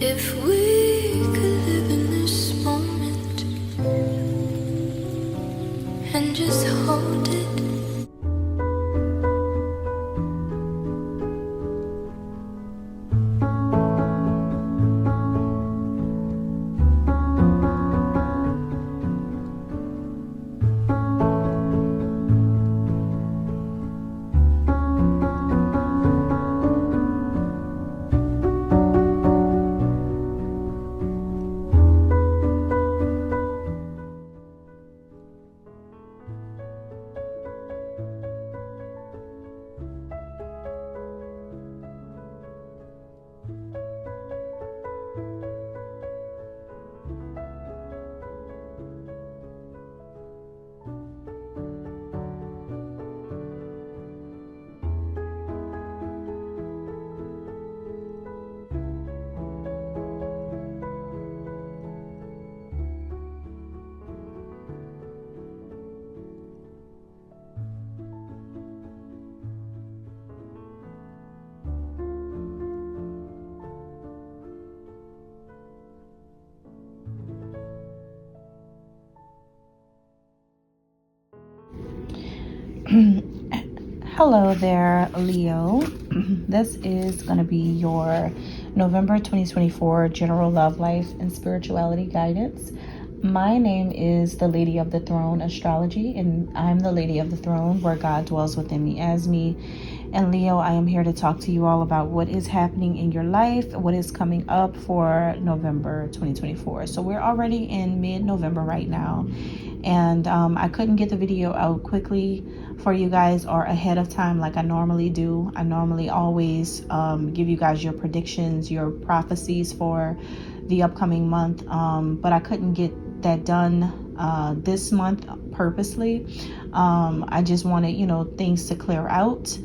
If we could live in this moment and just hold it. Hello there, Leo. This is going to be your November 2024 general love life and spirituality guidance. My name is the Lady of the Throne Astrology, and I'm the Lady of the Throne where God dwells within me as me. And Leo, I am here to talk to you all about what is happening in your life, what is coming up for November 2024. So we're already in mid-November right now, and I couldn't get the video out quickly for you guys or ahead of time like I normally do. I normally always give you guys your predictions, your prophecies for the upcoming month, but I couldn't get that done this month purposely. I just wanted, things to clear out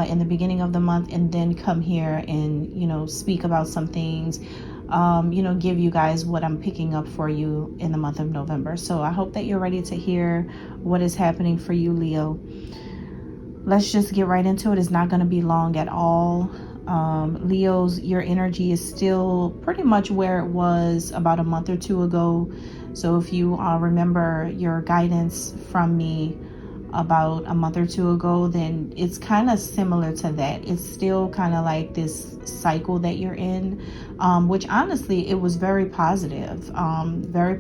in the beginning of the month, and then come here and, speak about some things, give you guys what I'm picking up for you in the month of November. So I hope that you're ready to hear what is happening for you, Leo. Let's just get right into it. It's not going to be long at all. Leo's, your energy is still pretty much where it was about a month or two ago. So if you remember your guidance from me about a month or two ago, then it's kind of similar to that. It's still kind of like this cycle that you're in, which honestly, it was very positive, very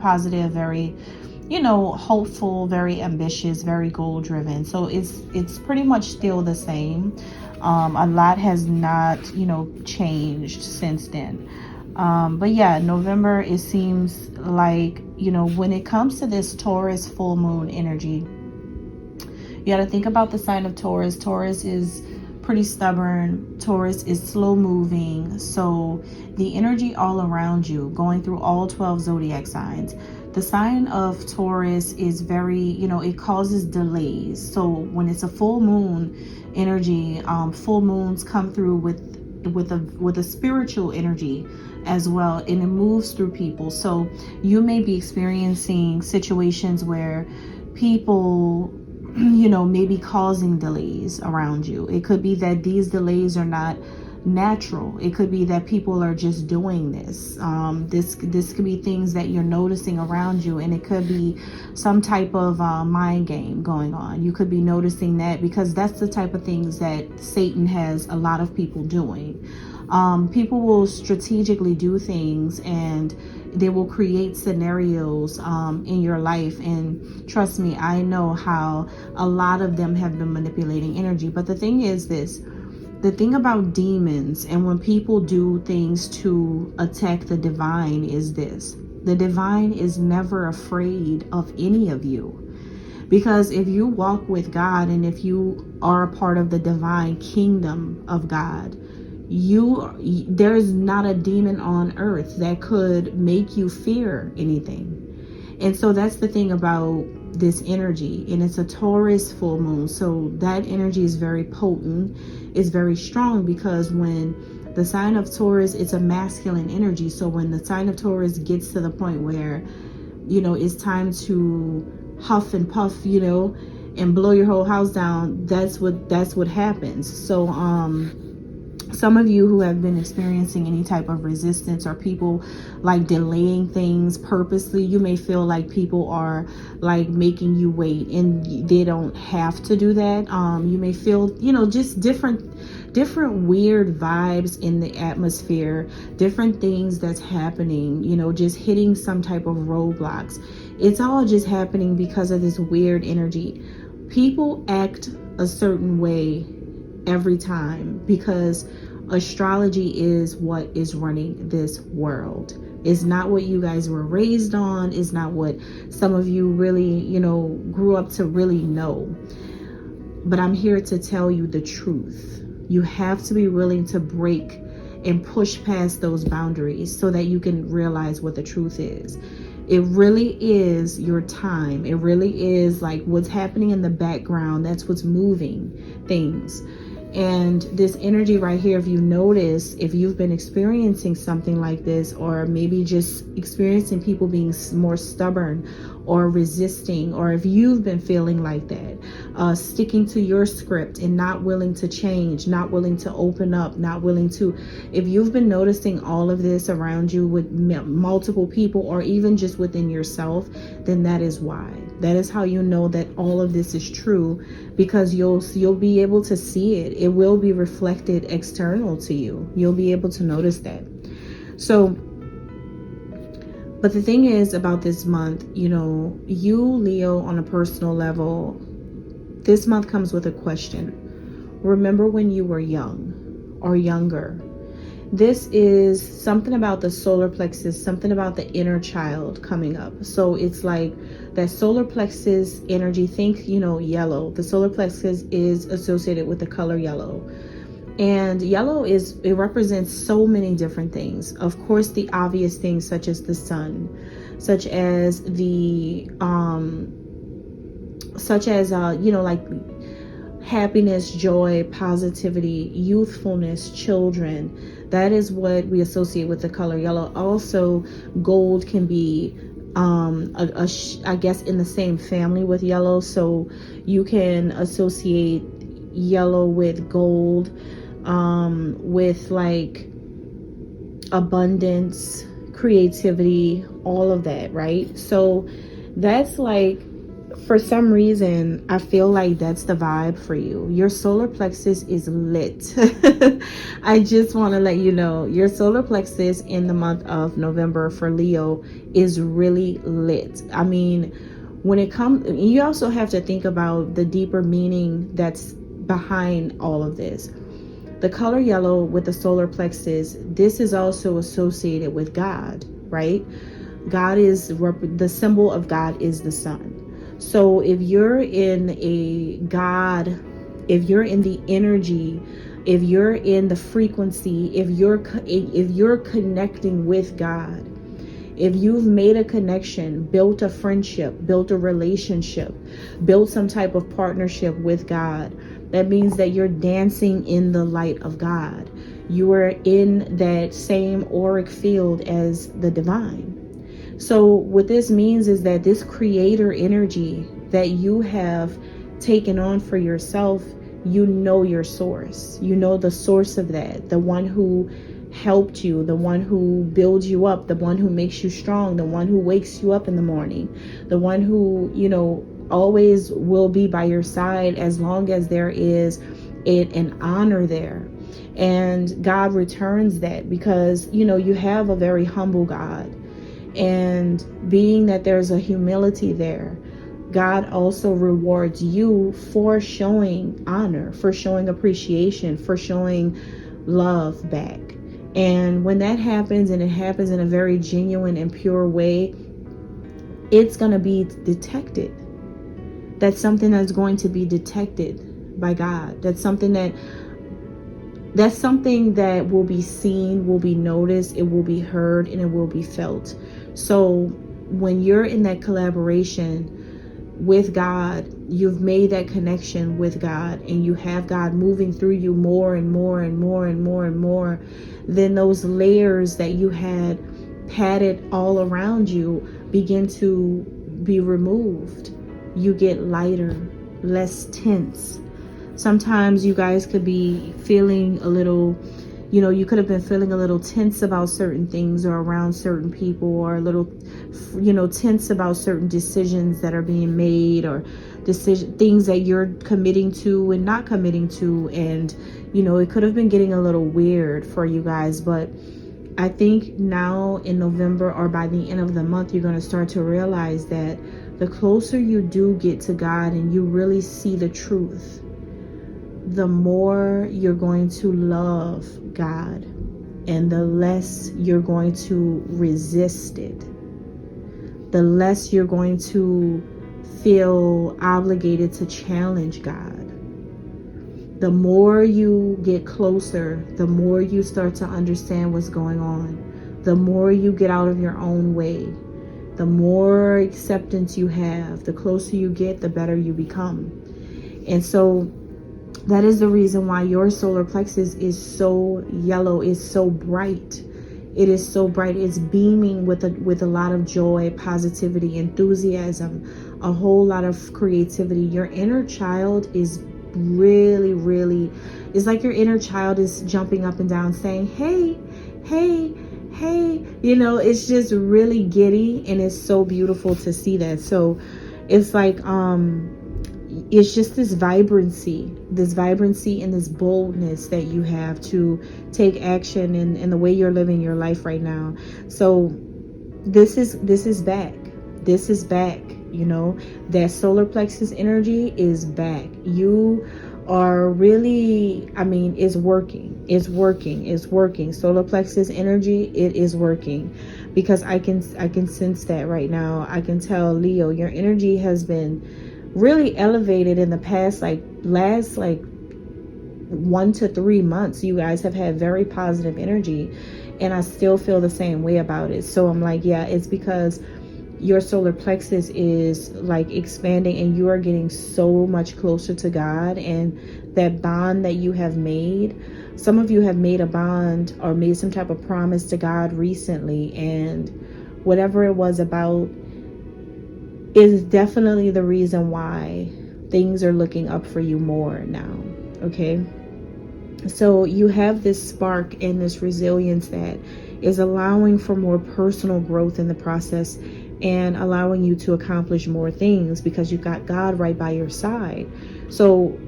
hopeful, very ambitious, very goal driven. So it's pretty much still the same. A lot has not, changed since then. But yeah, November, it seems like, when it comes to this Taurus full moon energy, you got to think about the sign of Taurus. Taurus is pretty stubborn. Taurus is slow moving. So the energy all around you, going through all 12 zodiac signs, the sign of Taurus is very, it causes delays. So when it's a full moon energy, full moons come through with a spiritual energy as well, and it moves through people. So you may be experiencing situations where people, may be causing delays around you. It could be that these delays are not natural. It could be that people are just doing this. This could be things that you're noticing around you, and it could be some type of mind game going on. You could be noticing that because that's the type of things that Satan has a lot of people doing. People will strategically do things, and they will create scenarios in your life. And trust me, I know how a lot of them have been manipulating energy. But the thing is this, the thing about demons and when people do things to attack the divine is this: the divine is never afraid of any of you. Because if you walk with God and if you are a part of the divine kingdom of God, there's not a demon on earth that could make you fear anything. And so that's the thing about this energy, and it's a Taurus full moon, so that energy is very potent, it's very strong, because when the sign of Taurus, it's a masculine energy. So when the sign of Taurus gets to the point where it's time to huff and puff, and blow your whole house down, that's what happens. So some of you who have been experiencing any type of resistance, or people like delaying things purposely, you may feel like people are like making you wait, and they don't have to do that. You may feel, just different weird vibes in the atmosphere, different things that's happening, just hitting some type of roadblocks. It's all just happening because of this weird energy. People act a certain way every time because astrology is what is running this world. It's not what you guys were raised on. It's not what some of you really, grew up to really know. But I'm here to tell you the truth. You have to be willing to break and push past those boundaries so that you can realize what the truth is. It really is your time. It really is like what's happening in the background. That's what's moving things. And this energy right here, if you notice, if you've been experiencing something like this, or maybe just experiencing people being more stubborn or resisting, or if you've been feeling like that, sticking to your script and not willing to change, not willing to open up, not willing to, if you've been noticing all of this around you with multiple people, or even just within yourself, then that is why. That is how you know that all of this is true, because you'll be able to see it. It will be reflected external to you. You'll be able to notice that. So, but the thing is about this month, you, Leo, on a personal level, this month comes with a question. Remember when you were young or younger? This is something about the solar plexus, something about the inner child coming up. So it's like that solar plexus energy, think, yellow. The solar plexus is associated with the color yellow. And yellow it represents so many different things. Of course, the obvious things such as the sun, such as like happiness, joy, positivity, youthfulness, children. That is what we associate with the color yellow. Also, gold can be I guess in the same family with yellow. So you can associate yellow with gold, with like abundance, creativity, all of that, right? So that's like, for some reason, I feel like that's the vibe for you. Your solar plexus is lit. I just want to let you know, your solar plexus in the month of November for Leo is really lit. I mean, when it comes, you also have to think about the deeper meaning that's behind all of this. The color yellow with the solar plexus, this is also associated with God, right? God is, the symbol of God is the sun. So if you're in a God, if you're in the energy, if you're in the frequency, if you're connecting with God, if you've made a connection, built a friendship, built a relationship, built some type of partnership with God, that means that you're dancing in the light of God. You are in that same auric field as the divine. So what this means is that this creator energy that you have taken on for yourself, you know your source. You know the source of that, the one who helped you, the one who builds you up, the one who makes you strong, the one who wakes you up in the morning, the one who, always will be by your side as long as there is an honor there. And God returns that because, you have a very humble God. And being that there's a humility there, God also rewards you for showing honor, for showing appreciation, for showing love back. And when that happens, and it happens in a very genuine and pure way, it's going to be detected. That's something that's going to be detected by God. That's something that will be seen, will be noticed, it will be heard, and it will be felt. So when you're in that collaboration with God, you've made that connection with God, and you have God moving through you more and more and more and more and more, then those layers that you had padded all around you begin to be removed. You get lighter, less tense. Sometimes you guys could be feeling a little you could have been feeling a little tense about certain things or around certain people, or a little, tense about certain decisions that are being made, or things that you're committing to and not committing to. And, it could have been getting a little weird for you guys. But I think now in November, or by the end of the month, you're going to start to realize that the closer you do get to God and you really see the truth, the more you're going to love God, and the less you're going to resist it. The less you're going to feel obligated to challenge God. The more you get closer, the more you start to understand what's going on. The more you get out of your own way. The more acceptance you have, the closer you get, the better you become. And so that is the reason why your solar plexus is so yellow, is so bright. It is so bright. It's beaming with a lot of joy, positivity, enthusiasm, a whole lot of creativity. Your inner child is really, it's like your inner child is jumping up and down saying, hey, hey, hey. It's just really giddy, and it's so beautiful to see that. So it's like, it's just this vibrancy and this boldness that you have to take action in the way you're living your life right now. So this is back. This is back. That solar plexus energy is back. You are really, it's working. Solar plexus energy, it is working, because I can sense that right now. I can tell, Leo, your energy has been really elevated in the past, last 1 to 3 months. You guys have had very positive energy, and I still feel the same way about it. So I'm like, yeah, it's because your solar plexus is expanding, and you are getting so much closer to God, and that bond that you have made. Some of you have made a bond or made some type of promise to God recently, and whatever it was about is definitely the reason why things are looking up for you more now. Okay, so you have this spark and this resilience that is allowing for more personal growth in the process, and allowing you to accomplish more things because you've got God right by your side. So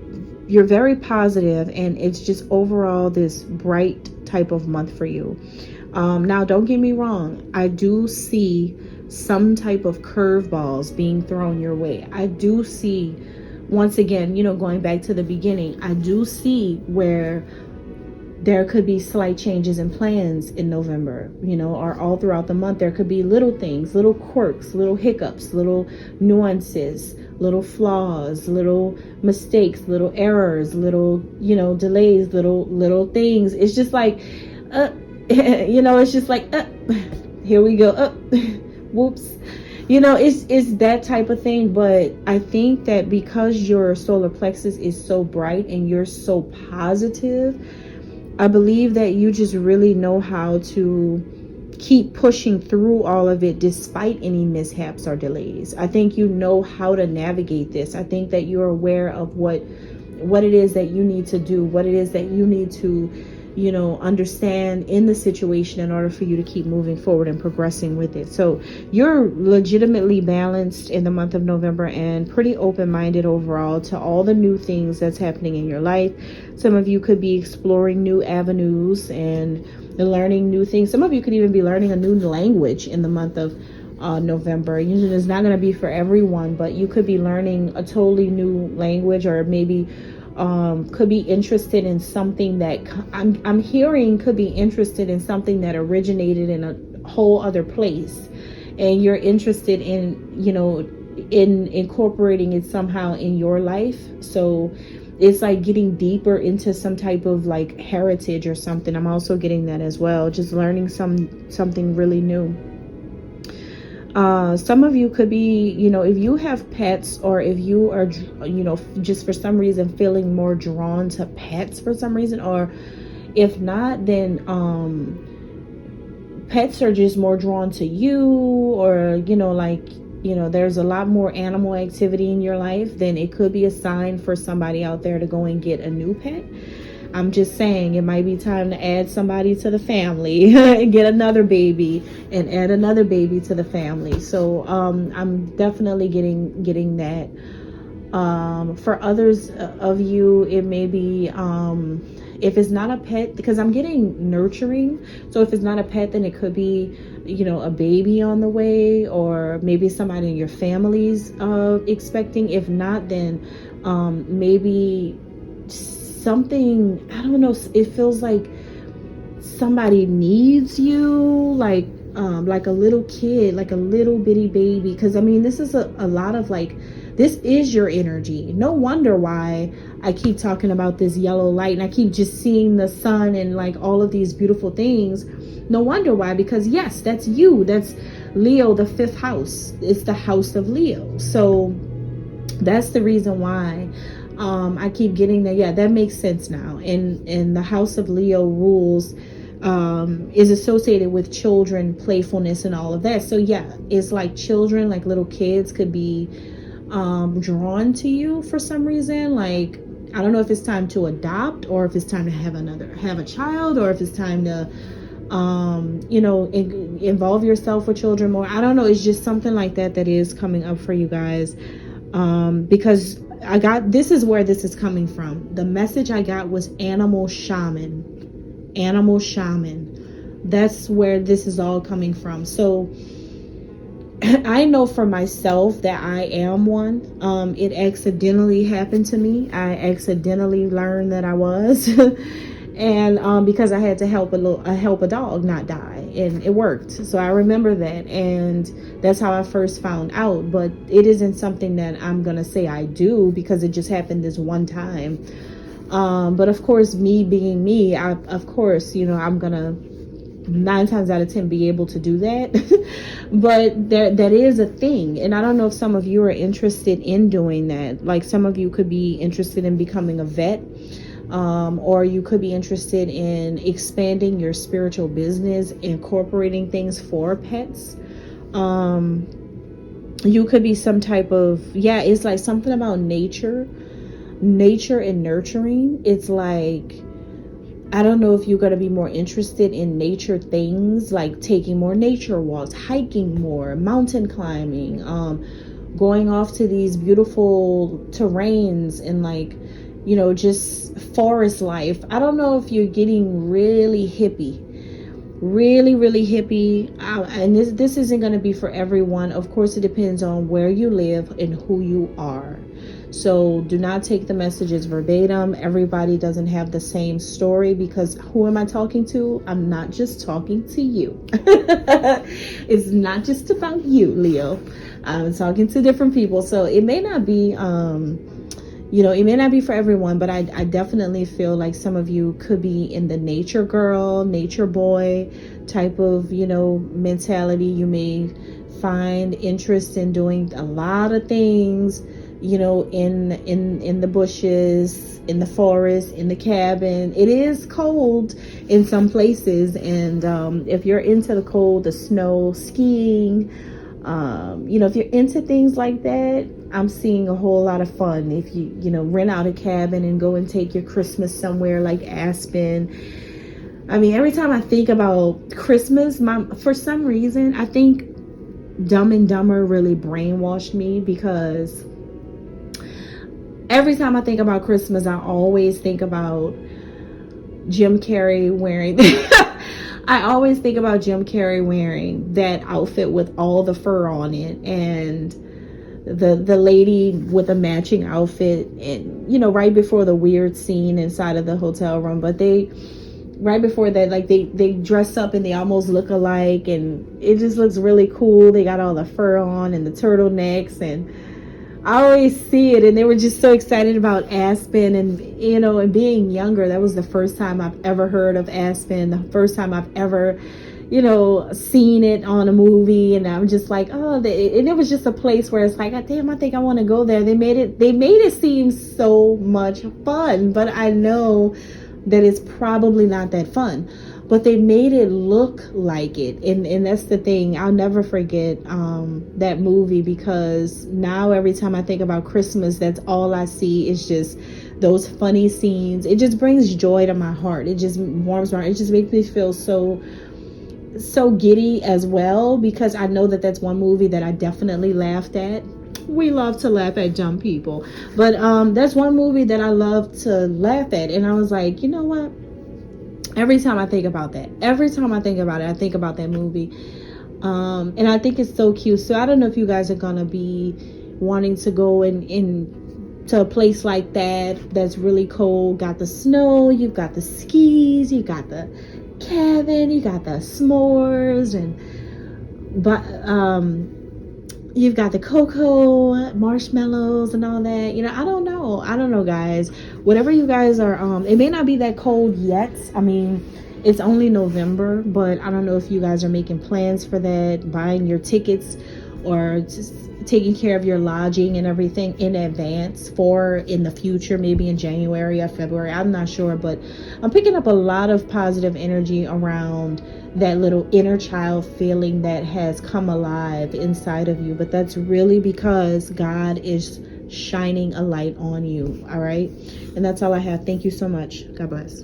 you're very positive, and it's just overall this bright type of month for you. Now, don't get me wrong. I do see some type of curveballs being thrown your way. I do see, once again, going back to the beginning, I do see where there could be slight changes in plans in November, or all throughout the month. There could be little things, little quirks, little hiccups, little nuances, little flaws, little mistakes, little errors, little, delays, little things. It's just like, it's just like, here we go. Whoops. It's that type of thing. But I think that because your solar plexus is so bright and you're so positive, I believe that you just really know how to keep pushing through all of it despite any mishaps or delays. I think you know how to navigate this. I think that you're aware of what it is that you need to do, what it is that you need to, understand in the situation in order for you to keep moving forward and progressing with it. So you're legitimately balanced in the month of November, and pretty open-minded overall to all the new things that's happening in your life. Some of you could be exploring new avenues and learning new things. Some of you could even be learning a new language in the month of November. Usually it's not going to be for everyone, but you could be learning a totally new language, or maybe could be interested in something that I'm hearing could be interested in something that originated in a whole other place, and you're interested in in incorporating it somehow in your life. So it's like getting deeper into some type of heritage or something. I'm also getting that as well, just learning something really new. Some of you could be, if you have pets, or if you are, just for some reason feeling more drawn to pets for some reason, or if not, then pets are just more drawn to you, or, there's a lot more animal activity in your life, then it could be a sign for somebody out there to go and get a new pet. I'm just saying it might be time to add somebody to the family and get another baby and add another baby to the family. So I'm definitely getting that. For others of you, it may be if it's not a pet, because I'm getting nurturing. So if it's not a pet, then it could be, you know, a baby on the way, or maybe somebody in your family's expecting. If not, then maybe something, I don't know, it feels like somebody needs you, like a little kid, like a little bitty baby. Because I mean, this is a lot of like, this is your energy. No wonder why I keep talking about this yellow light and I keep just seeing the sun and like all of these beautiful things. No wonder why, because yes, that's you. That's Leo, the 5th house. It's the house of Leo. So that's the reason why I keep getting that. Yeah, that makes sense now. And the house of Leo rules is associated with children, playfulness, and all of that. So yeah, it's like children, like little kids could be drawn to you for some reason. Like, I don't know if it's time to adopt, or if it's time to have a child, or if it's time to you know, involve yourself with children more. I don't know. It's just something like that is coming up for you guys. Because this is where this is coming from. The message I got was animal shaman. That's where this is all coming from. So I know for myself that I am one. It accidentally happened to me. I accidentally learned that I was. And because I had to help a dog not die, and it worked. So I remember that, and that's how I first found out. But it isn't something that I'm gonna say I do, because it just happened this one time. But of course, me being me, of course, you know, I'm gonna 9 times out of 10 be able to do that. But that is a thing, and I don't know if some of you are interested in doing that. Like, some of you could be interested in becoming a vet. Or you could be interested in expanding your spiritual business, incorporating things for pets. You could be some type of, yeah, it's like something about nature and nurturing. It's like, I don't know if you're going to be more interested in nature things, like taking more nature walks, hiking more, mountain climbing, going off to these beautiful terrains, and like, you know, just forest life. I don't know if you're getting really hippie, really hippie. And this isn't going to be for everyone. Of course, it depends on where you live and who you are. So do not take the messages verbatim. Everybody doesn't have the same story, because who am I talking to? I'm not just talking to you. It's not just about you, Leo. I'm talking to different people. So it may not be, you know, it may not be for everyone, but I definitely feel like some of you could be in the nature girl, nature boy type of, you know, mentality. You may find interest in doing a lot of things, you know, in the bushes, in the forest, in the cabin. It is cold in some places, and if you're into the cold, the snow, skiing, you know, if you're into things like that, I'm seeing a whole lot of fun. If you know, rent out a cabin and go and take your Christmas somewhere like Aspen. I mean, every time I think about Christmas, for some reason, I think Dumb and Dumber really brainwashed me, because every time I think about Christmas, I always think about Jim Carrey wearing I always think about Jim Carrey wearing that outfit with all the fur on it, and the lady with a matching outfit, and you know, right before the weird scene inside of the hotel room. But right before that, like they dress up and they almost look alike, and it just looks really cool. They got all the fur on and the turtlenecks, and I always see it, and they were just so excited about Aspen. And you know, and being younger, that was the first time I've ever heard of Aspen, the first time I've ever, you know, seen it on a movie. And I'm just like, oh, and it was just a place where it's like, damn, I think I want to go there. They made it seem so much fun, but I know that it's probably not that fun. but they made it look like it. And that's the thing. I'll never forget that movie, because now every time I think about Christmas, that's all I see is just those funny scenes. It just brings joy to my heart. It just warms my heart. It just makes me feel so giddy as well, because I know that that's one movie that I definitely laughed at. We love to laugh at dumb people, but that's one movie that I love to laugh at. And I was like, you know what, every time I think about that, every time I think about it, I think about that movie. And I think it's so cute. So I don't know if you guys are gonna be wanting to go in to a place like that that's really cold. Got the snow, you've got the skis, you got the cabin, you got the s'mores, but you've got the cocoa, marshmallows, and all that. I don't know, guys. Whatever you guys are, it may not be that cold yet. I mean, it's only November, but I don't know if you guys are making plans for that, buying your tickets, or just taking care of your lodging and everything in advance for in the future, maybe in January or February. I'm not sure, but I'm picking up a lot of positive energy around that little inner child feeling that has come alive inside of you. But that's really because God is shining a light on you. All right. And that's all I have. Thank you so much. God bless.